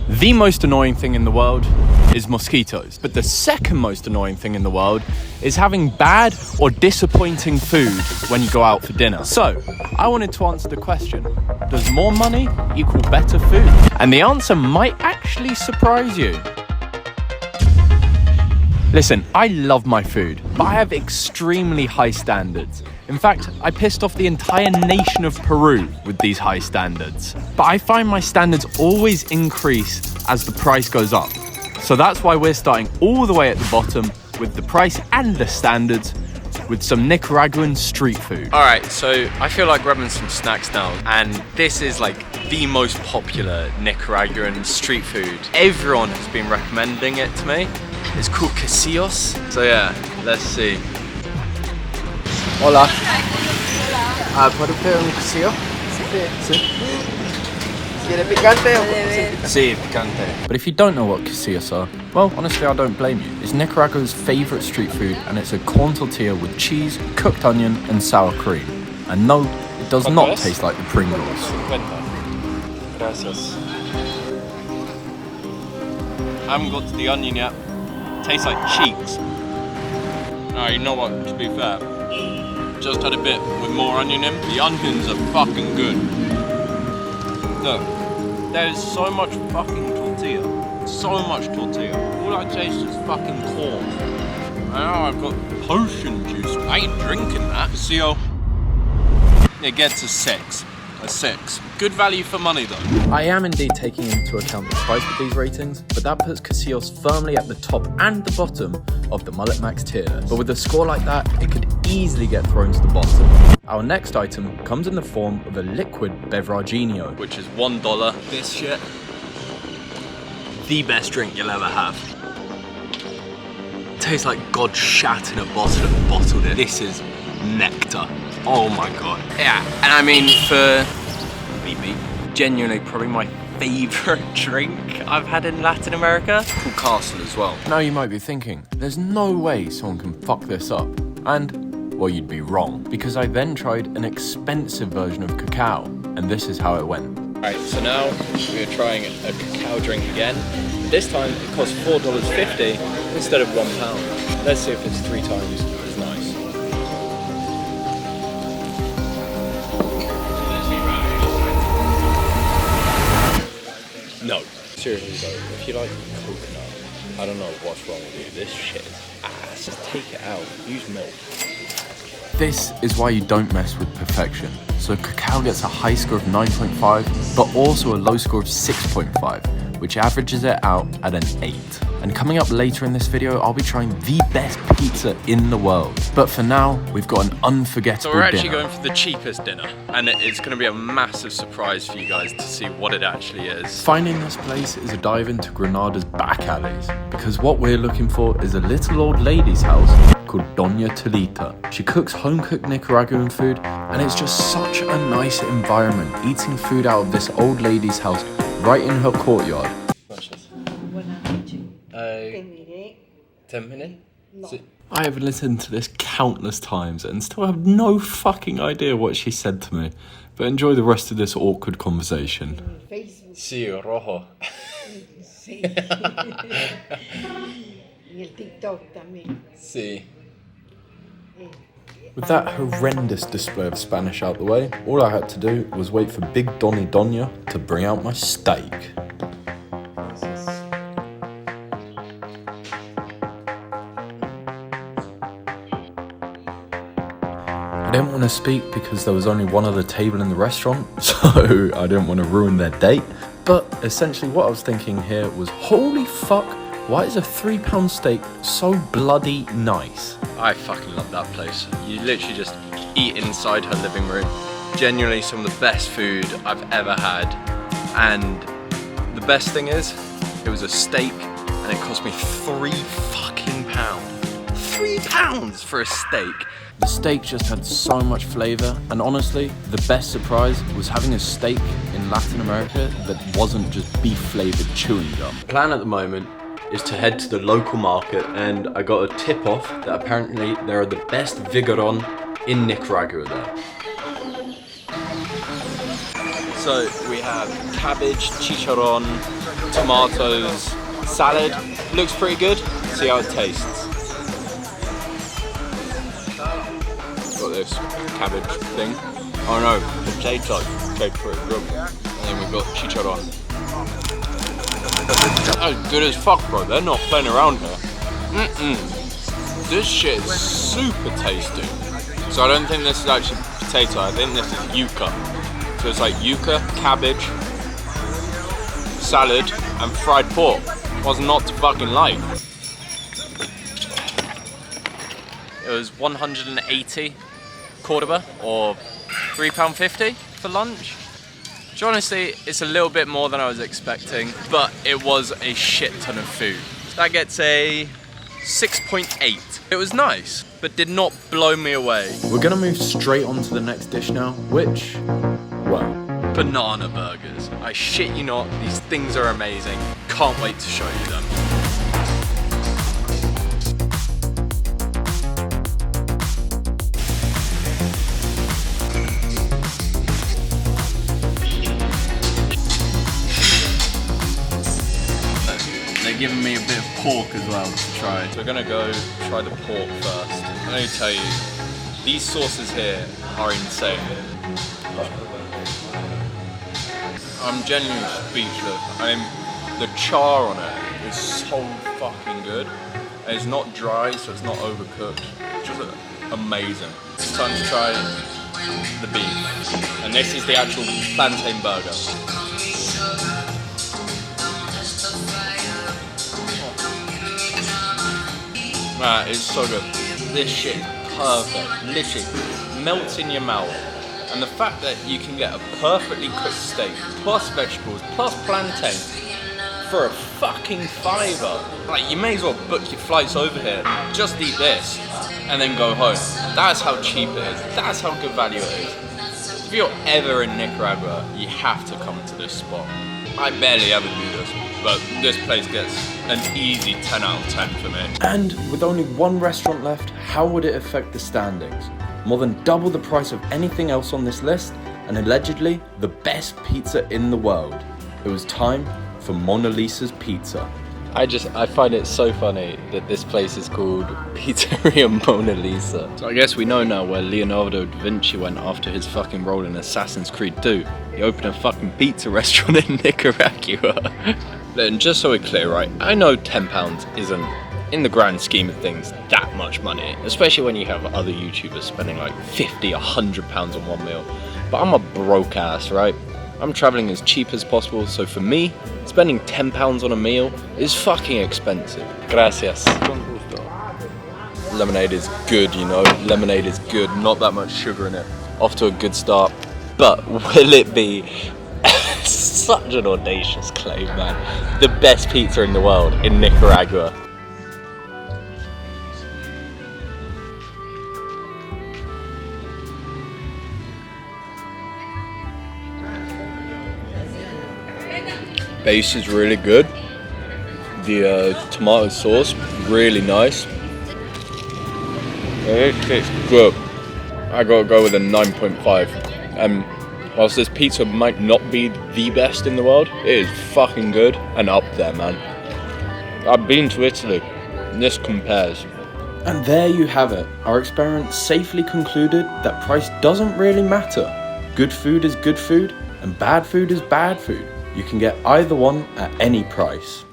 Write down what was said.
The most annoying thing in the world is mosquitoes. But the second most annoying thing in the world is having bad or disappointing food when you go out for dinner. So, I wanted to answer the question, does more money equal better food? And the answer might actually surprise you. Listen, I love my food, but I have extremely high standards. In fact, I pissed off the entire nation of Peru with these high standards. But I find my standards always increase as the price goes up. So that's why we're starting all the way at the bottom with the price and the standards with some Nicaraguan street food. Alright, so I feel like grabbing some snacks now, and this is like the most popular Nicaraguan street food. Everyone has been recommending it to me. It's called cacao. So yeah, let's see. Hola. ¿Puedo pedir un cacao? Sí. ¿Quiere picante o sí, picante. But if you don't know what casillas are, well, honestly, I don't blame you. It's Nicaragua's favorite street food, and it's a corn tortilla with cheese, cooked onion, and sour cream. And no, it does not taste like the Pringles. Gracias. I haven't got to the onion yet. Tastes like cheeks. Oh, you know what, to be fair, just had a bit with more onion in. The onions are fucking good. Look, there's so much fucking tortilla. So much tortilla. All I taste is fucking corn. Now I've got potion juice. I ain't drinking that. Cacao, it gets a 6. A 6. Good value for money though. I am indeed taking into account the price with these ratings, but that puts cacillas firmly at the top and the bottom of the Mullet Max tier list. But with a score like that, it could easily get thrown to the bottom. Our next item comes in the form of a liquid beveraginho, which is $1. This shit, the best drink you'll ever have. Tastes like God shat in a bottle and bottled it. This is nectar. Oh my god. Yeah, and I mean for me, genuinely probably my favorite drink I've had in Latin America. Called Castle as well. Now you might be thinking, there's no way someone can fuck this up. And, well, you'd be wrong, because I then tried an expensive version of cacao, and this is how it went. Alright, so now we're trying a cacao drink again. This time it costs $4.50 instead of £1. Let's see if it's 3 times as nice. No, seriously though, if you like coconut, I don't know what's wrong with you. This shit is ass. Just take it out. Use milk. This is why you don't mess with perfection. So cacao gets a high score of 9.5, but also a low score of 6.5, which averages it out at an 8. And coming up later in this video, I'll be trying the best pizza in the world. But for now, we've got an unforgettable dinner. So we're actually going for the cheapest dinner, and it's going to be a massive surprise for you guys to see what it actually is. Finding this place is a dive into Granada's back alleys, because what we're looking for is a little old lady's house called Doña Telita. She cooks home-cooked Nicaraguan food, and it's just such a nice environment, eating food out of this old lady's house right in her courtyard. 10 minutes? No. I have listened to this countless times and still have no fucking idea what she said to me. But enjoy the rest of this awkward conversation. Sí, rojo. Sí. Y el TikTok también. Sí. With that horrendous display of Spanish out the way, all I had to do was wait for Big Donny Doña to bring out my steak. I didn't want to speak because there was only one other table in the restaurant, so I didn't want to ruin their date. But essentially what I was thinking here was, holy fuck, why is a £3 steak so bloody nice? I fucking love that place. You literally just eat inside her living room. Genuinely some of the best food I've ever had. And the best thing is, it was a steak and it cost me £3 fucking pounds. £3 for a steak. The steak just had so much flavour, and honestly, the best surprise was having a steak in Latin America that wasn't just beef flavoured chewing gum. The plan at the moment is to head to the local market, and I got a tip off that apparently there are the best Vigoron in Nicaragua there. So we have cabbage, chicharron, tomatoes, salad. Looks pretty good. See how it tastes. Got this cabbage thing. Oh no, potato. Taste pretty good. And then we've got chicharron. That's good as fuck, bro. They're not playing around here. This shit is super tasty. So I don't think this is actually potato. I think this is yuca. So it's like yuca, cabbage, salad, and fried pork. What's not to fucking like? It was 180 Cordoba, or £3.50 for lunch. Which honestly, it's a little bit more than I was expecting, but it was a shit ton of food. That gets a 6.8. It was nice, but did not blow me away. We're gonna move straight on to the next dish now, which, well, Banana burgers. I shit you not, these things are amazing. Can't wait to show you them. they're giving me a bit of pork as well to try. So we're gonna go try the pork first. Let me tell you, these sauces here are insane. I'm genuinely speechless. The char on it is so fucking good. And it's not dry, so it's not overcooked. It's just amazing. It's time to try the beef. And this is the actual plantain burger. Man, it's so good. This shit is perfect. Literally melts in your mouth. And the fact that you can get a perfectly cooked steak, plus vegetables, plus plantain, for a fucking $5. Like, you may as well book your flights over here, just eat this, and then go home. That's how cheap it is. That's how good value it is. If you're ever in Nicaragua, you have to come to this spot. I barely ever do this, but this place gets an easy 10 out of 10 for me. And with only one restaurant left, how would it affect the standings? More than double the price of anything else on this list, and allegedly the best pizza in the world. It was time for Mona Lisa's Pizza. I find it so funny that this place is called Pizzeria Mona Lisa. So I guess we know now where Leonardo da Vinci went after his fucking role in Assassin's Creed 2. He opened a fucking pizza restaurant in Nicaragua. And just so we're clear, right, I know £10 isn't, in the grand scheme of things, that much money, especially when you have other YouTubers spending like £50, £100 on one meal. But I'm a broke ass, right? I'm traveling as cheap as possible, so for me, spending £10 on a meal is fucking expensive. Gracias. Lemonade is good, you know, lemonade is good, not that much sugar in it. Off to a good start, but will it be such an audacious claim, man? The best pizza in the world in Nicaragua. Base is really good. The tomato sauce, really nice. It's good. I gotta go with a 9.5. Whilst this pizza might not be the best in the world, it is fucking good and up there, man. I've been to Italy. This compares. And there you have it. Our experiment safely concluded that price doesn't really matter. Good food is good food, and bad food is bad food. You can get either one at any price.